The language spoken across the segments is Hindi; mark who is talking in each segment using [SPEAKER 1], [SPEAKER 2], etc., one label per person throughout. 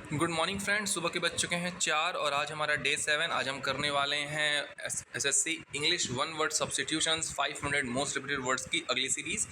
[SPEAKER 1] Good morning friends. सुबह के बज चुके हैं 4 और आज हमारा डे 7। आज हम करने वाले हैं SSC English one word substitutions 500 most repeated words की अगली सीरीज़।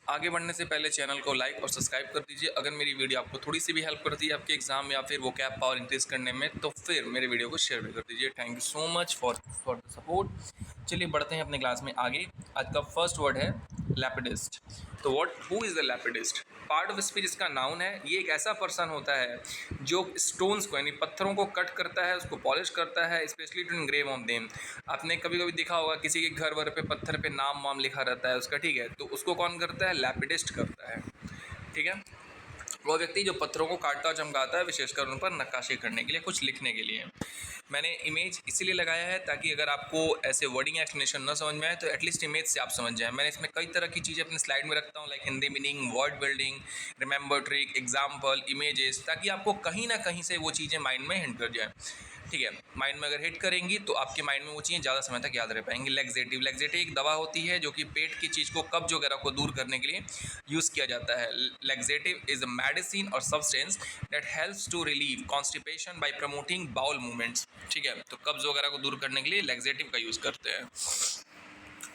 [SPEAKER 1] आगे बढ़ने से पहले चैनल को लाइक और सब्सक्राइब कर दीजिए। अगर मेरी वीडियो आपको थोड़ी सी भी हेल्प करती है आपके एग्जाम या फिर वोकैब पावर इंक्रीज करने में, तो फिर मेरे वीडियो को शेयर भी कर दीजिए। Thank you so much for the support. चलिए बढ़ते हैं अपने क्लास में आगे। आज का फर्स्ट वर्ड है लैपिडिस्ट। तो who is the lapidist? Part of speech इसका नाउन है। ये एक ऐसा पर्सन होता है जो स्टोन्स को यानी पत्थरों को कट करता है, उसको पॉलिश करता है, specially to engrave on them. आपने कभी कभी देखा होगा किसी के घर वर पे पत्थर पे नाम वाम लिखा रहता है उसका, ठीक है, तो उसको कौन करता है? लैपिडिस्ट करता है, ठीक है। वो व्यक्ति जो पत्थरों को काटता और चमकाता है, विशेषकर उन पर नक्काशी करने के लिए, कुछ लिखने के लिए। मैंने इमेज इसीलिए लगाया है ताकि अगर आपको ऐसे वर्डिंग एक्सप्लेनेशन न समझ में आए तो एटलीस्ट इमेज से आप समझ जाएं। मैंने इसमें कई तरह की चीज़ें अपने स्लाइड में रखता हूँ, like Hindi meaning, word building, remember trick, example, images, ताकि आपको कहीं ना कहीं से वो चीज़ें माइंड में हिट कर जाए, ठीक है। माइंड में अगर हिट करेंगी तो आपके माइंड में वो चीज़ें ज़्यादा समय तक याद रह पाएंगी। लैक्सेटिव एक दवा होती है जो कि पेट की चीज़ को, कब्ज वगैरह को दूर करने के लिए यूज़ किया जाता है। लैक्सेटिव इज अ मेडिसिन और substance that helps to relieve constipation by promoting bowel movements, ठीक है। तो कब्ज वगैरह को दूर करने के लिए लैक्सेटिव का यूज़ करते हैं।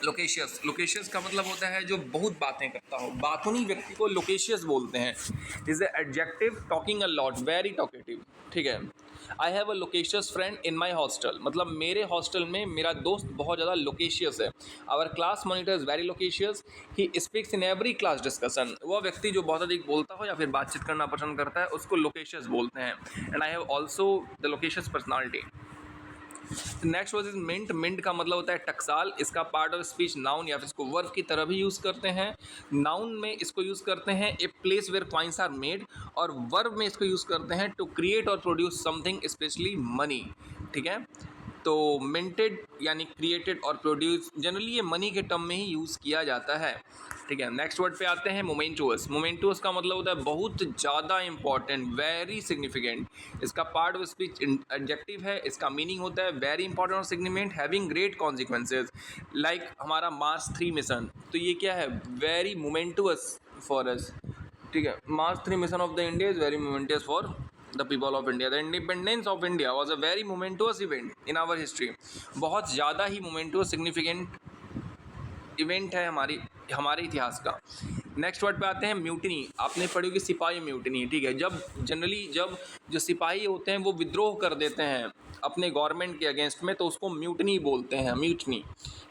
[SPEAKER 1] लोकेशियस का मतलब होता है जो बहुत बातें करता हो। बातूनी व्यक्ति को लोकेशियस बोलते हैं। Is a adjective talking a lot, very talkative, ठीक है। I have a loquacious friend in my hostel, मतलब मेरे हॉस्टल में मेरा दोस्त बहुत ज़्यादा लोकेशियस है। Our class monitor is very loquacious, he speaks in every class discussion. वह व्यक्ति जो बहुत अधिक बोलता हो या फिर बातचीत करना पसंद करता है उसको लोकेशियस बोलते हैं। And I have also the loquacious personality. Next word is mint. Mint का मतलब होता है टकसाल। इसका पार्ट ऑफ स्पीच नाउन या फिर इसको वर्ब की तरह भी यूज़ करते हैं। नाउन में इसको यूज़ करते हैं a place where coins are made, और वर्ब में इसको यूज़ करते हैं टू क्रिएट और प्रोड्यूस समथिंग, स्पेशली मनी, ठीक है। तो मिंटेड यानी क्रिएटेड और प्रोड्यूस, जनरली ये मनी के टर्म में ही यूज़ किया जाता है, ठीक है। नेक्स्ट वर्ड पे आते हैं मोमेंटुअस। मोमेंटुअस का मतलब होता है बहुत ज़्यादा इंपॉर्टेंट, वेरी सिग्निफिकेंट। इसका पार्ट ऑफ स्पीच एडजेक्टिव है। इसका मीनिंग होता है वेरी इंपॉर्टेंट और significant, having great consequences, like हमारा मार्स 3 मिशन। तो ये क्या है? वेरी मोमेंटुअस फॉर अस, ठीक है। March 3 mission of the India is very momentous for the people of India. The independence of India was a very momentous event in our history. बहुत ज़्यादा ही मोमेंटस सिग्निफिकेंट इवेंट है हमारे इतिहास का। नेक्स्ट वर्ड पे आते हैं म्यूटनी। आपने पढ़ी होगी सिपाही म्यूटनी, ठीक है। जब जो सिपाही होते हैं वो विद्रोह कर देते हैं अपने गवर्नमेंट के अगेंस्ट में, तो उसको म्यूटनी बोलते हैं, म्यूटनी।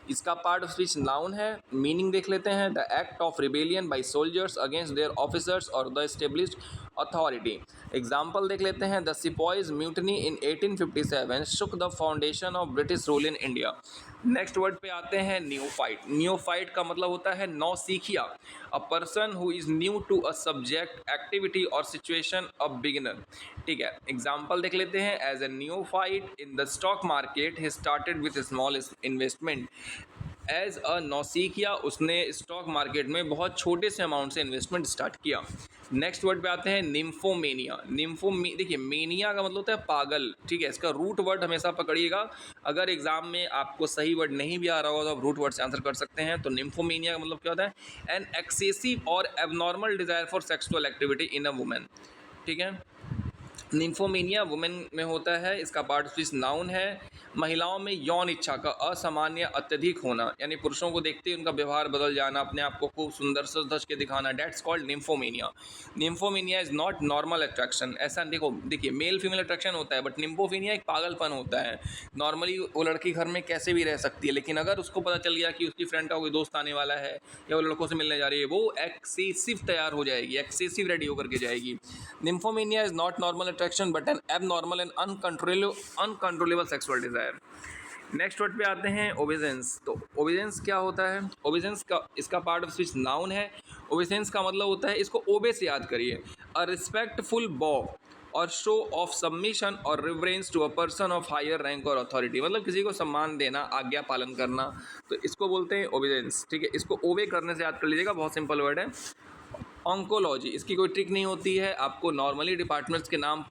[SPEAKER 1] इसका पार्ट ऑफ स्पीच नाउन है। मीनिंग देख लेते हैं, the act of rebellion by soldiers against their officers और द एस्टेब्लिश्ड अथॉरिटी। एग्जाम्पल देख लेते हैं, the sepoys mutiny in 1857 shook the foundation of British rule in India. Next word पे आते हैं न्यूफाइट। न्यूफाइट का मतलब होता है नौसिखिया, a person who is new to a subject, activity और सिचुएशन, अ बिगिनर, ठीक है। एग्जाम्पल देख लेते हैं, as a neophyte in the stock market he started with small investment. As a नौसिखिया, उसने स्टॉक मार्केट में बहुत छोटे से अमाउंट से इन्वेस्टमेंट स्टार्ट किया। नेक्स्ट वर्ड पे आते हैं निम्फोमेनिया। देखिए मेनिया का मतलब होता है पागल, ठीक है। इसका रूट वर्ड हमेशा पकड़िएगा। अगर एग्जाम में आपको सही वर्ड नहीं भी आ रहा होगा तो आप रूट वर्ड से आंसर कर सकते हैं। तो निम्फोमेनिया का मतलब क्या होता है? एन एक्सेसिव और abnormal desire for sexual activity in a women, ठीक है। निम्फोमेनिया वुमेन में होता है। इसका पार्ट ऑफ स्पीच नाउन है। महिलाओं में यौन इच्छा का असामान्य अत्यधिक होना, यानी पुरुषों को देखते ही उनका व्यवहार बदल जाना, अपने आप को खूब सुंदर सज धज के दिखाना, that's called nymphomania. Nymphomania is not normal attraction. ऐसा देखिए मेल फीमेल अट्रैक्शन होता है, बट निम्फोमेनिया एक पागलपन होता है। नॉर्मली वो लड़की घर में कैसे भी रह सकती है, लेकिन अगर उसको पता चल गया कि उसकी फ्रेंड का कोई दोस्त आने वाला है या वो लड़कों से मिलने जा रही है, वो एक्सेसिव तैयार हो जाएगी, एक्सेसिव रेडी होकर के जाएगी। Nymphomania is not normal attraction but N abnormal and uncontrollable sexual desire. Next word पे आते हैं ओबेजेंस। तो ओबेजेंस क्या होता है? ओबेजेंस का इसका पार्ट ऑफ स्पीच नाउन है। ओबेजेंस का मतलब होता है, इसको ओबे से याद करिए, अ रिस्पेक्टफुल बॉ और शो ऑफ सबमिशन और reverence to a person of higher rank और अथॉरिटी, मतलब किसी को सम्मान देना, आज्ञा पालन करना, तो इसको बोलते हैं ओबेजेंस, ठीक है। इसको ओबे करने से याद कर लीजिएगा, बहुत सिंपल वर्ड है। ऑन्कोलॉजी, इसकी कोई ट्रिक नहीं होती है, आपको नॉर्मली डिपार्टमेंट्स के नाम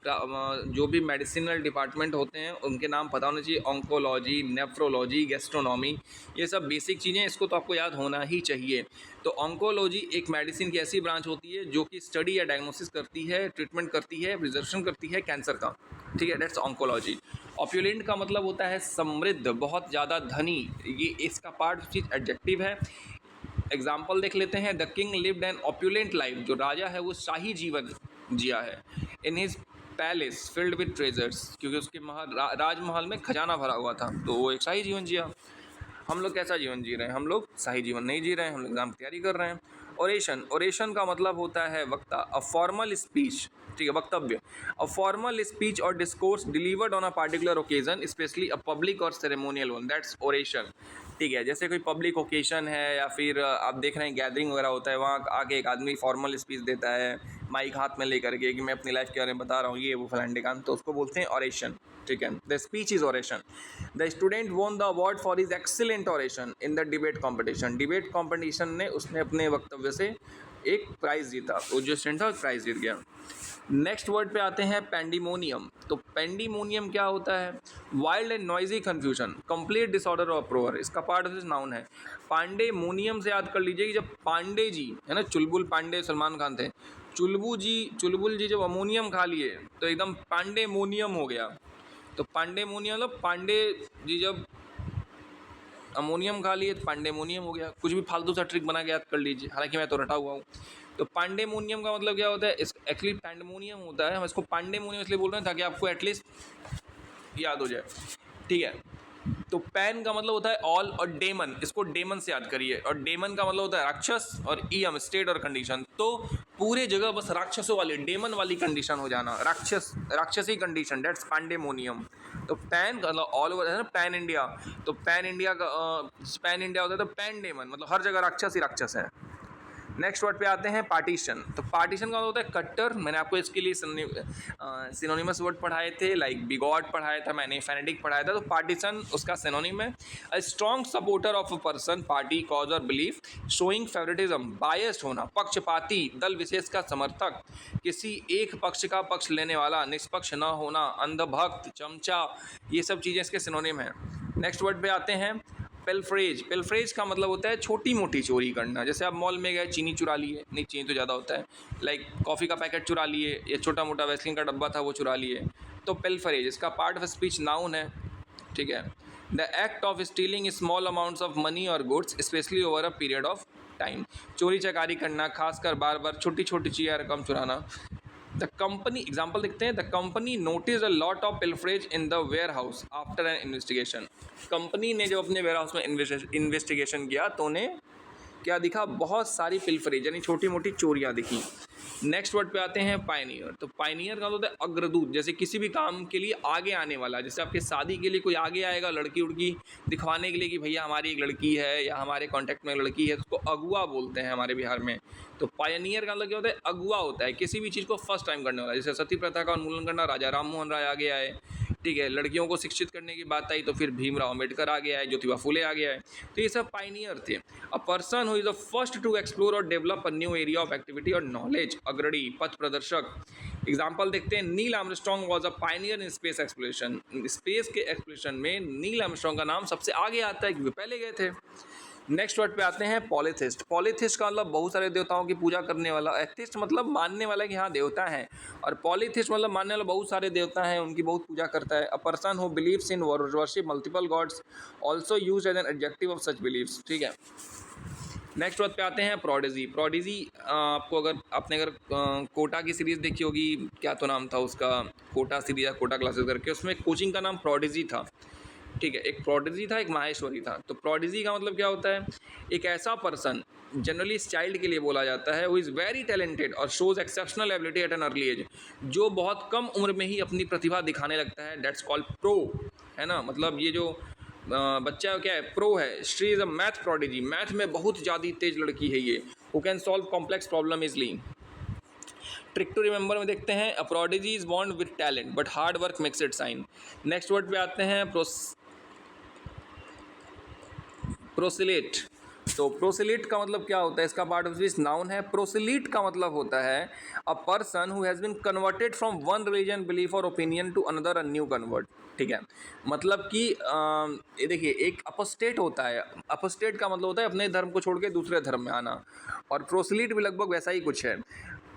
[SPEAKER 1] जो भी मेडिसिनल डिपार्टमेंट होते हैं उनके नाम पता होना चाहिए। ऑन्कोलॉजी, नेफ्रोलॉजी, गैस्ट्रोनॉमी, ये सब बेसिक चीज़ें, इसको तो आपको याद होना ही चाहिए। तो ऑन्कोलॉजी एक मेडिसिन की ऐसी ब्रांच होती है जो कि स्टडी या डायग्नोसिस करती है, ट्रीटमेंट करती है, प्रिजर्वेशन करती है कैंसर का, ठीक है, दैट्स ऑन्कोलॉजी। ऑप्युलेंट का मतलब होता है समृद्ध, बहुत ज़्यादा धनी, ये इसका पार्ट चीज़ एडजेक्टिव है। एग्जाम्पल देख लेते हैं, the king lived an opulent life, जो राजा है वो शाही जीवन जिया है। In his palace filled with treasures, क्योंकि उसके राजमहल में खजाना भरा हुआ था, तो वो एक शाही जीवन जिया। हम लोग कैसा जीवन जी रहे हैं? हम लोग शाही जीवन नहीं जी रहे हैं, हम लोग एग्जाम की तैयारी कर रहे हैं। ओरेशन, ओरेशन का मतलब होता है वक्ता, अ फॉर्मल स्पीच, ठीक है, वक्तव्य, अ फॉर्मल स्पीच और discourse delivered on a particular occasion, specially a public और सेरेमोनियल वन, दैट्स ओरेशन, ठीक है। जैसे कोई पब्लिक ओकेशन है या फिर आप देख रहे हैं गैदरिंग वगैरह होता है, वहाँ आके एक आदमी फॉर्मल स्पीच देता है माइक हाथ में लेकर के कि मैं अपनी लाइफ के बारे में बता रहा हूँ, ये वो फलान ढिकान, तो उसको बोलते हैं ऑरेशन, ठीक है। The speech is oration. The student won the award for his excellent oration in the debate competition, debate competition ने उसने अपने वक्तव्य से एक प्राइज़ जीता, तो जो स्टूडेंट था प्राइज़ जीत गया। नेक्स्ट वर्ड पे आते हैं पैंडीमोनियम। तो पैंडीमोनियम क्या होता है? Wild and noisy confusion, complete disorder और अप्रोवर, इसका पार्ट ऑफ नाउन है। पांडेमोनियम से याद कर लीजिए कि जब पांडे जी है ना, चुलबुल पांडे सलमान खान थे, चुलबुल जी जब अमोनियम खा लिए तो एकदम पांडेमोनियम हो गया। तो पांडेमोनियम मतलब पांडे जी जब अमोनियम खा लिए तो पांडेमोनियम हो गया। कुछ भी फालतू सा ट्रिक बना के याद कर लीजिए, हालांकि मैं तो रटा हुआ हूँ। तो पांडेमोनियम का मतलब क्या होता है? इस एक्चुअली पैंडेमोनियम होता है, हम इसको पांडेमोनियम इसलिए बोल रहे हैं ताकि आपको एटलीस्ट याद हो जाए, ठीक है। तो पैन का मतलब होता है ऑल, और डेमन, इसको डेमन से याद करिए, और डेमन का मतलब होता है राक्षस, और ईयम स्टेट और कंडीशन। तो पूरे जगह बस राक्षसों वाली, डेमन वाली कंडीशन हो जाना, राक्षसी कंडीशन, दैट्स पैंडेमोनियम। तो पैन का मतलब ऑल ओवर है ना, पैन इंडिया, तो पैन इंडिया का पैन इंडिया होता है, तो पैन डेमन मतलब हर जगह राक्षस ही राक्षस है। नेक्स्ट वर्ड पे आते हैं पार्टीशन। तो पार्टीशन का मतलब होता है कट्टर, मैंने आपको इसके लिए सिनोनिमस वर्ड पढ़ाए थे, लाइक बिगॉट पढ़ाया था मैंने, फेनेटिक पढ़ाया था। तो पार्टीशन उसका सिनोनिम है, a strong supporter of a person, party, cause और बिलीफ, शोइंग फेवरेटिज्म, बायस्ड होना, पक्षपाती, दल विशेष का समर्थक, किसी एक पक्ष का पक्ष लेने वाला, निष्पक्ष न होना, अंधभक्त, चमचा, ये सब चीज़ें इसके सिनोनिम हैं। नेक्स्ट वर्ड पे आते हैं पेल्फ्रेज। पेल्फ्रेज का मतलब होता है छोटी मोटी चोरी करना। जैसे आप मॉल में गए, चीनी चुरा लिए, नहीं चीनी तो ज़्यादा होता है, लाइक कॉफ़ी का पैकेट चुरा लिए, या छोटा मोटा वैसलीन का डब्बा था वो चुरा लिए, तो पेल्फ्रेज इसका पार्ट ऑफ स्पीच नाउन है, ठीक है। The act of stealing small amounts of money और goods especially over a period of time, चोरी चकारी करना, खासकर बार बार छोटी छोटी चीज़ें या रकम चुराना। द कंपनी, एग्जाम्पल देखते हैं, the company notice a lot of pilferage in the warehouse after an investigation. Company ने जब अपने वेयर हाउस में इन्वेस्टिगेशन किया तो उन्हें क्या दिखा? बहुत सारी पिल्फरेज यानी छोटी मोटी चोरियाँ दिखी। नेक्स्ट वर्ड पे आते हैं पायनियर। तो पायनियर का मतलब होता है अग्रदूत, जैसे किसी भी काम के लिए आगे आने वाला। जैसे आपके शादी के लिए कोई आगे आएगा लड़की उड़की दिखवाने के लिए कि भैया हमारी एक लड़की है या हमारे कांटेक्ट में एक लड़की है, तो उसको अगुआ बोलते हैं हमारे बिहार में। तो पायनियर का मतलब क्या होता है? अगुआ होता है, किसी भी चीज़ को फर्स्ट टाइम करने वाला। जैसे सती प्रथा का उन्मूलन करना, राजा राम मोहन राय आगे आए, ठीक है। लड़कियों को शिक्षित करने की बात आई तो फिर भीमराव अम्बेडकर आ गया है, ज्योतिबा फुले आ गया है। तो ये सब पायनियर थे। A person who is the first to explore और develop a new area of activity और नॉलेज, अग्रणी, पथ प्रदर्शक। एग्जाम्पल देखते हैं, Neil Armstrong was a pioneer in space exploration. Space के एक्सप्लोरेशन में नील आर्मस्ट्रॉन्ग का नाम सबसे आगे आता है क्योंकि पहले गए थे। नेक्स्ट वर्ड पे आते हैं पॉलीथिस्ट। पॉलीथिस्ट का मतलब बहुत सारे देवताओं की पूजा करने वाला। एथिस्ट मतलब मानने वाला कि हाँ देवता है, और पॉलीथिस्ट मतलब मानने वाला बहुत सारे देवता हैं, उनकी बहुत पूजा करता है। A person who believes in worship multiple gods, also use as an adjective of such beliefs, ठीक है। नेक्स्ट वर्ड पे आते हैं प्रोडिजी। प्रोडिजी आपको अगर कोटा की सीरीज़ देखी होगी, क्या तो नाम था उसका, कोटा सीरीज या कोटा क्लासेस करके, उसमें कोचिंग का नाम प्रोडिजी था, ठीक है। एक प्रोडिजी था, एक माहेश्वरी था। तो प्रोडिजी का मतलब क्या होता है? एक ऐसा पर्सन, जनरली इस चाइल्ड के लिए बोला जाता है, वो इज़ वेरी टैलेंटेड और shows exceptional ability at an early age, जो बहुत कम उम्र में ही अपनी प्रतिभा दिखाने लगता है। दैट्स कॉल्ड प्रो, है ना। मतलब ये जो बच्चा क्या है, प्रो है। She is a math prodigy, math में बहुत ज़्यादा तेज लड़की है ये, who can solve complex problem easily. Trick to remember में देखते हैं, a prodigy is born with talent but hard work makes it shine. Next word पे आते हैं प्रोसिलेट। तो प्रोसिलिट का मतलब क्या होता है, इसका पार्ट ऑफ स्पीच नाउन है। प्रोसिलिट का मतलब होता है a person who has been converted from one religion belief और opinion to another a new convert. ठीक है, मतलब कि ये देखिए एक अपोस्टेट होता है। अपोस्टेट का मतलब होता है अपने धर्म को छोड़ के दूसरे धर्म में आना, और प्रोसिलिट भी लगभग वैसा ही कुछ है।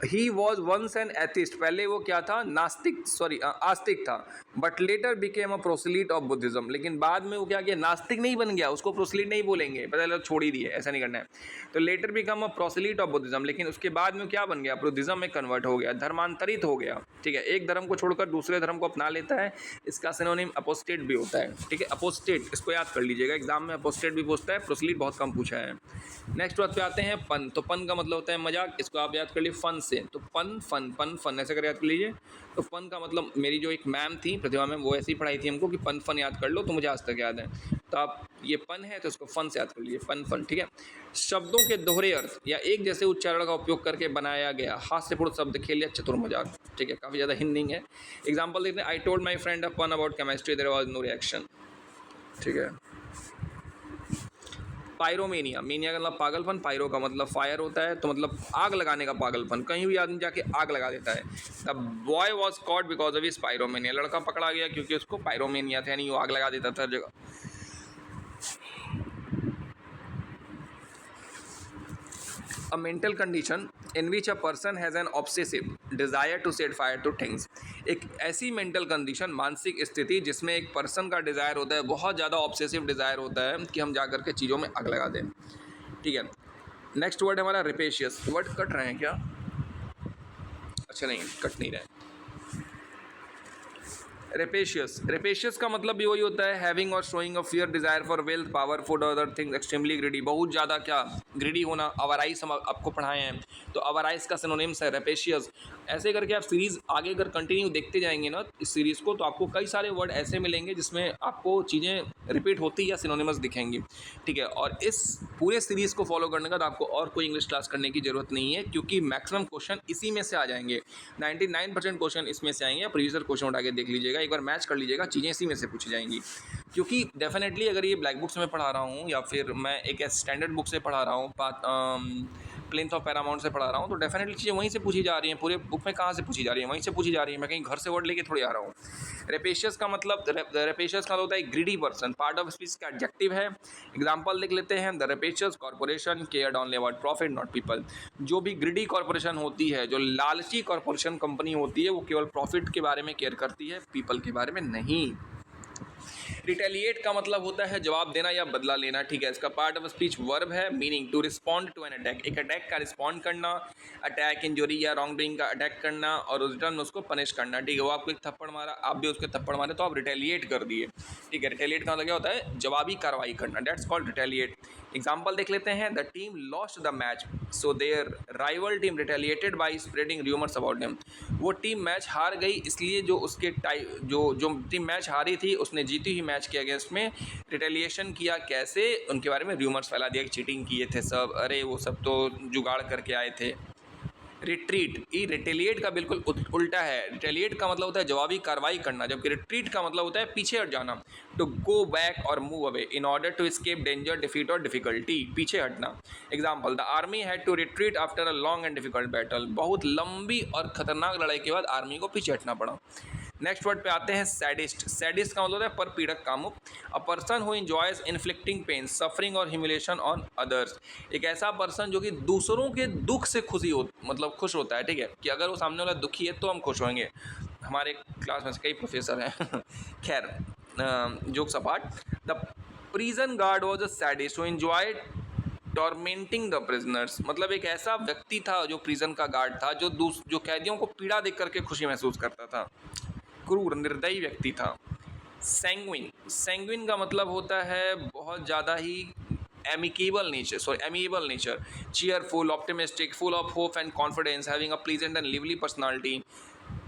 [SPEAKER 1] He was once an atheist, पहले वो क्या था, नास्तिक, सॉरी आस्तिक था, but later became a proselyte of Buddhism. लेकिन बाद में वो क्या किया, नास्तिक नहीं बन गया, उसको प्रोसिलिट नहीं बोलेंगे, पहले छोड़ ही दिए, ऐसा नहीं करना है। तो later become a proselyte of Buddhism, लेकिन उसके बाद में क्या बन गया, बुद्धिज्म में कन्वर्ट हो गया, धर्मांतरित हो गया। ठीक है, एक धर्म को छोड़कर दूसरे धर्म को अपना लेता है, इसका सिनोनिम अपोस्टेट भी होता है। ठीक है, अपोस्टेट, इसको याद कर लीजिएगा, एग्जाम में अपोस्टेट भी पूछता है, प्रोसिलिट बहुत कम पूछा है। नेक्स्ट बात पे आते हैं पन। तो पन का मतलब होता है मजाक, इसको आप याद कर लीजिए फन से। तो पन फन पन फन ऐसे कर याद कर लीजिए। तो पन का मतलब, मेरी जो एक मैम थी प्रतिभा मैम, वो ऐसी पढ़ाई थी हमको कि पन फन याद कर लो, तो मुझे आज तक याद है। तो आप ये पन है तो इसको फन से याद कर लीजिए, पन फन। ठीक है, शब्दों के दोहरे अर्थ या एक जैसे उच्चारण का उपयोग करके बनाया गया हास्यपूर्ण शब्द खेल या चतुर मजाक। ठीक है, काफ़ी ज़्यादा हिंदिंग है। एग्जाम्पल देखते हैं, I told my friend a pun about chemistry, there was no reaction. ठीक है, पायरोमेनिया, मेनिया का मतलब पागलपन, पायरो का मतलब फायर होता है, तो मतलब आग लगाने का पागलपन, कहीं भी आदमी जाके आग लगा देता है। The boy was caught because of his pyromania, लड़का पकड़ा गया क्योंकि उसको पायरोमेनिया था, यानी वो आग लगा देता था हर जगह। A mental condition in which a person has an obsessive desire to set fire to things। एक ऐसी मेंटल कंडीशन, मानसिक स्थिति, जिसमें एक पर्सन का डिज़ायर होता है, बहुत ज़्यादा ऑब्सेसिव डिज़ायर होता है कि हम जा करके चीज़ों में आग लगा दें। ठीक है, नेक्स्ट वर्ड है हमारा रेपेशियस। वर्ड कट रहे हैं क्या? अच्छा नहीं, कट नहीं रहे। रेपेशियस, रेपेशियस का मतलब भी वही होता है, हैविंग और showing a fear desire for wealth, power, food और अदर थिंग्स, एक्सट्रीमली ग्रीडी, बहुत ज़्यादा क्या ग्रीडी होना। अवराइस हम आपको पढ़ाए हैं, तो अवराइस का सिनोनिम्स है रेपेशियस। ऐसे करके आप सीरीज़ आगे अगर कंटिन्यू देखते जाएंगे ना इस सीरीज़ को, तो आपको कई सारे वर्ड ऐसे मिलेंगे जिसमें आपको चीज़ें रिपीट होती या सिनोनिमस दिखेंगी। ठीक है, और इस पूरे सीरीज़ को फॉलो करने का तो आपको और कोई इंग्लिश क्लास करने की ज़रूरत नहीं है, क्योंकि मैक्सिमम क्वेश्चन इसी में से आ जाएंगे। 99% क्वेश्चन इसमें से आएंगे। आप प्रीवियस क्वेश्चन उठा के देख लीजिएगा, एक बार मैच कर लीजिएगा, चीज़ें इसी में से पूछी जाएंगी। क्योंकि डेफिनेटली अगर ये ब्लैक बुक से मैं पढ़ा रहा हूँ या फिर मैं एक स्टैंडर्ड बुक से पढ़ा रहा हूँ, प्लेन्स ऑफ पैरामाउंट से पढ़ा रहा हूँ, तो डेफिनेटली चीज़ें वहीं से पूछी जा रही हैं। पूरे बुक में कहाँ से पूछी जा रही है, वहीं से पूछी जा रही है। मैं कहीं घर से वर्ड लेके थोड़ी आ रहा हूँ। रेपेशियस का मतलब, रेपेशियस का होता है greedy person, part of speech का एडजेक्टिव है। एग्जाम्पल देख लेते हैं, the rapacious corporation cared only about profit not people. जो भी ग्रीडी कॉर्पोरेशन होती है, जो लालची कॉर्पोरेशन कंपनी होती है, वो केवल प्रॉफिट के बारे में केयर करती है, पीपल के बारे में नहीं। रिटेलिएट का मतलब होता है जवाब देना या बदला लेना। ठीक है, इसका पार्ट ऑफ स्पीच वर्ब है, meaning to respond to an attack, एक अटैक का रिस्पॉन्ड करना, अटैक, इंजरी या रॉन्ग डूइंग का अटैक करना और रिटर्न में उसको पनिश करना। ठीक है, वो आपको एक थप्पड़ मारा, आप भी उसके थप्पड़ मारे, तो आप रिटेलिएट कर दिए। ठीक है, रिटेलिएट का मतलब क्या होता है, जवाबी कार्रवाई करना, दैट्स कॉल्ड रिटेलिएट। एग्जाम्पल देख लेते हैं, the team lost the match so their rival team retaliated by spreading rumours about them. वो टीम मैच हार गई, इसलिए जो उसके जो टीम मैच हारी थी, उसने जीती हुई मैच के अगेंस्ट में रिटेलिएशन किया। कैसे? उनके बारे में र्यूमर्स फैला दिया कि चीटिंग किए थे सब, अरे वो सब तो जुगाड़ करके आए थे। रिट्रीट, ये रिटेलिएट का बिल्कुल उल्टा है। रिटेलिएट का मतलब होता है जवाबी कार्रवाई करना, जबकि रिट्रीट का मतलब होता है पीछे हट जाना, टू गो बैक और move away in order to escape danger, defeat और डिफिकल्टी, पीछे हटना। Example, the army had to retreat after a long and difficult battle. बहुत लंबी और खतरनाक लड़ाई के बाद आर्मी को पीछे हटना पड़ा। नेक्स्ट वर्ड पे आते हैं सैडिस्ट। सैडिस्ट का मतलब होता है पर पीड़क, कामुक। A person who enjoys inflicting pain, suffering और ह्यूमिलेशन ऑन अदर्स। एक ऐसा पर्सन जो कि दूसरों के दुख से मतलब खुश होता है। ठीक है, कि अगर वो सामने वाला दुखी है तो हम खुश होंगे। हमारे क्लास में कई प्रोफेसर हैं खैर, jokes apart, the prison guard was a sadist who enjoyed tormenting the prisoners. मतलब एक ऐसा व्यक्ति था जो प्रिजन का गार्ड था, जो कैदियों को पीड़ा देख करके खुशी महसूस करता था। क्रूर, निर्दयी व्यक्ति था। सैंग्विन, सैंग्विन का मतलब होता है बहुत ज़्यादा ही amicable nature, cheerful, optimistic, full of hope and confidence, having a pleasant and lively personality.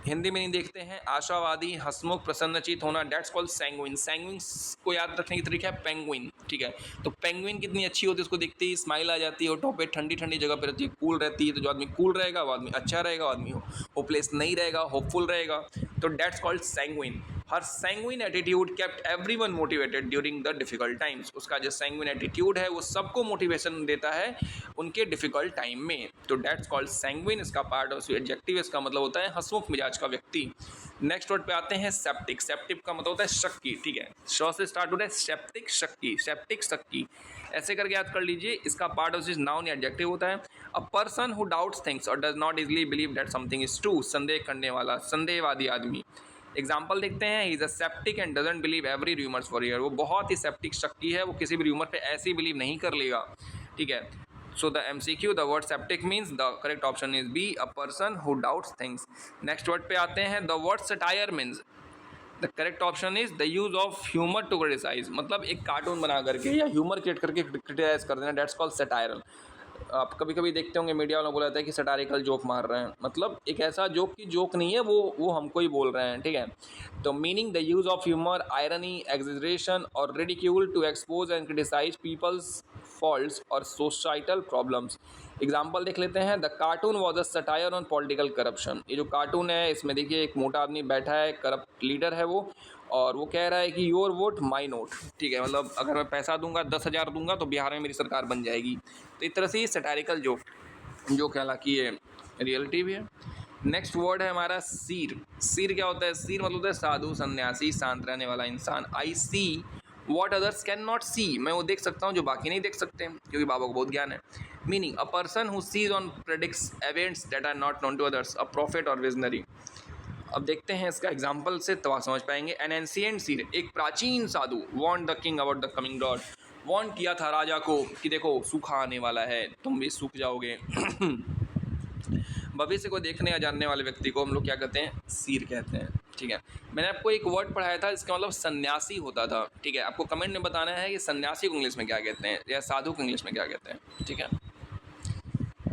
[SPEAKER 1] Hindi में नहीं देखते हैं, आशावादी, हंसमुख, प्रसन्नचित होना, डेट्स कॉल्ड सैंग्विन। सैंग्विन को याद रखने की तरीका है पेंगुइन। ठीक है, तो पेंगुइन कितनी अच्छी होती है, उसको देखते ही स्माइल आ जाती है, और टॉप पे ठंडी ठंडी जगह पे रहती है, कूल रहती है। तो जो आदमी कूल रहेगा वो आदमी अच्छा रहेगा, वो आदमी होपलेस नहीं रहेगा, होपफुल रहेगा, तो that's called sanguine. Her sanguine attitude kept everyone motivated during the difficult times. उसका जो सैंग्विन एटीट्यूड है वो सबको मोटिवेशन देता है उनके डिफिकल्ट टाइम में, तो डेट्स कॉल्ड सैंग्विन। इसका पार्ट ऑफ एडजेक्टिव, इसका मतलब होता है हंसमुख मिजाज का व्यक्ति। नेक्स्ट वर्ड पे आते हैं सेप्टिक। सेप्टिक का मतलब होता है शक्की, ठीक है, श से स्टार्ट होता है सेप्टिक शक्की, सेप्टिक शक्की ऐसे करके याद कर लीजिए। इसका पार्ट ऑफ नाउन या एडजेक्टिव होता है a person who doubts things और does not easily believe that something is true, संदेह करने वाला, संदेहवादी आदमी। एग्जाम्पल देखते हैं, he is a sceptic and doesn't believe every rumours for year. वो बहुत ही सेप्टिक शक्की है, वो किसी भी रूमर पे ऐसे ही बिलीव नहीं कर लेगा, ठीक है। So the MCQ, the word septic means, the correct option is B, a person who doubts things. Next word पे आते हैं, the word satire means, the correct option is the use of humor to criticize, मतलब एक कार्टून बना करके या ह्यूमर क्रिएट करके क्रिटिसाइज कर देना, डेट्स कॉल्ड सटायरल। आप कभी कभी देखते होंगे मीडिया वालों बोला जाता है कि सटारिकल जोक मार रहे हैं, मतलब एक ऐसा जोक की जोक नहीं है, वो हमको ही बोल रहे हैं, ठीक है। तो meaning the use of humour, irony, exaggeration और ridicule to expose and criticise people's faults और सोसाइटल प्रॉब्लम्स। एग्जाम्पल देख लेते हैं, the cartoon was a satire on political corruption. ये जो कार्टून है इसमें देखिए एक मोटा आदमी बैठा है, करप्ट लीडर है वो, और वो कह रहा है कि योर वोट माई नोट, ठीक है, मतलब अगर मैं पैसा दूंगा 10,000 दूंगा तो बिहार में मेरी सरकार बन जाएगी। तो इस तरह से ये सटारिकल जो हालांकि ये रियलिटी भी है। नेक्स्ट वर्ड है हमारा सीर। सीर क्या होता है? सीर मतलब होता है साधु, सन्यासी, शांत रहने वाला इंसान। I see what others can not see, मैं वो देख सकता हूँ जो बाकी नहीं देख सकते, क्योंकि बाबा को बहुत ज्ञान है। Meaning a person who sees on predicts events that are not known to others, a prophet और विजनरी। अब देखते हैं इसका एग्जाम्पल से तो आप समझ पाएंगे। एन एंशिएंट सीर, एक प्राचीन साधु, warned the king about the coming drought, warned किया था राजा को कि देखो सूखा आने वाला है, तुम भी सूख जाओगे। भविष्य को देखने या जानने वाले व्यक्ति को हम लोग क्या कहते हैं? सीर कहते हैं, ठीक है। मैंने आपको एक वर्ड पढ़ाया था, इसका मतलब सन्यासी होता था, ठीक है। आपको कमेंट में बताना है कि सन्यासी को इंग्लिश में क्या कहते हैं या साधु को इंग्लिश में क्या कहते हैं, ठीक है।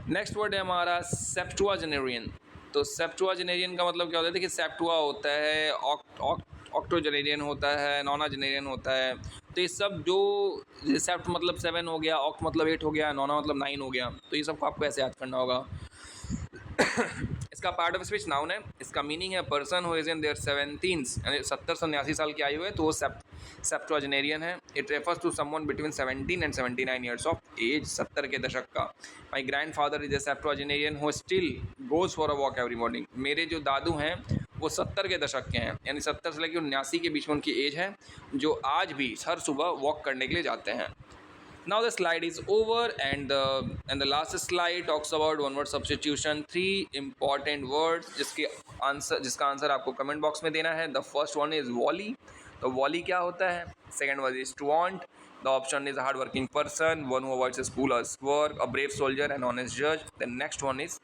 [SPEAKER 1] नेक्स्ट वर्ड है हमारा सेप्टुआजेनेरियन। तो सेप्टुआजेनेरियन का मतलब क्या होता है? देखिए सेप्टुआ होता है, ऑक्टोजेनेरियन होता है, नॉनाजेनेरियन होता है। तो ये सब जो सेप्ट मतलब 7 हो गया, ऑक्ट मतलब 8 हो गया, नॉना मतलब 9 हो गया, तो ये सबको आपको ऐसे याद करना होगा। इसका पार्ट ऑफ स्पीच नाउन है। इसका मीनिंग है person who is in their 70s, यानी 70 साल की आयु है, तो वो सेप्टुआजेनेरियन है। It refers to someone between 17 and 79 years of age, 70 के दशक का। My grandfather is a septuagenarian who still goes for a walk every morning. मेरे जो दादू हैं वो 70 के दशक के हैं, यानी 70 से लेकर 79 के बीच में उनकी एज है, जो आज भी हर सुबह वॉक करने के लिए जाते हैं। Now the slide is over, and the last slide talks about one word substitution, 3 important words जिसका आंसर आपको कमेंट बॉक्स में देना है। The first one is wally, तो wally क्या होता है? Second one is to want, the option is a hard working person, one who avoids school or work, a brave soldier, an honest judge. The next one is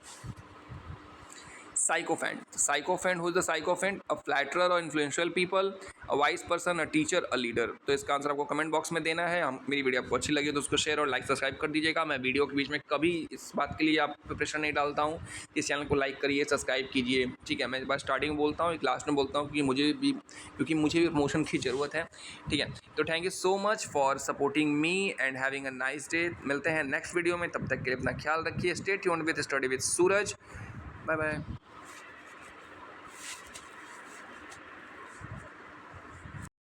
[SPEAKER 1] sycophant. Sycophant, who is the sycophant? A flatterer और influential people, a wise person, a teacher, a leader. तो इसका आंसर आपको कमेंट बॉक्स में देना है। मेरी वीडियो आपको अच्छी लगी तो उसको शेयर और लाइक सब्सक्राइब कर दीजिएगा। मैं वीडियो के बीच में कभी इस बात के लिए आप प्रिपरेशन नहीं डालता हूँ। इस चैनल को लाइक करिए, सब्सक्राइब कीजिए, ठीक है। मैं बस स्टार्टिंग में बोलता हूँ, एक लास्ट में बोलता हूँ क्योंकि मुझे भी प्रमोशन की ज़रूरत है, ठीक है। तो thank you so much for supporting me and having a nice day. मिलते हैं नेक्स्ट वीडियो में, तब तक के लिए अपना ख्याल रखिए। Stay tuned with study with Suraj. Bye bye.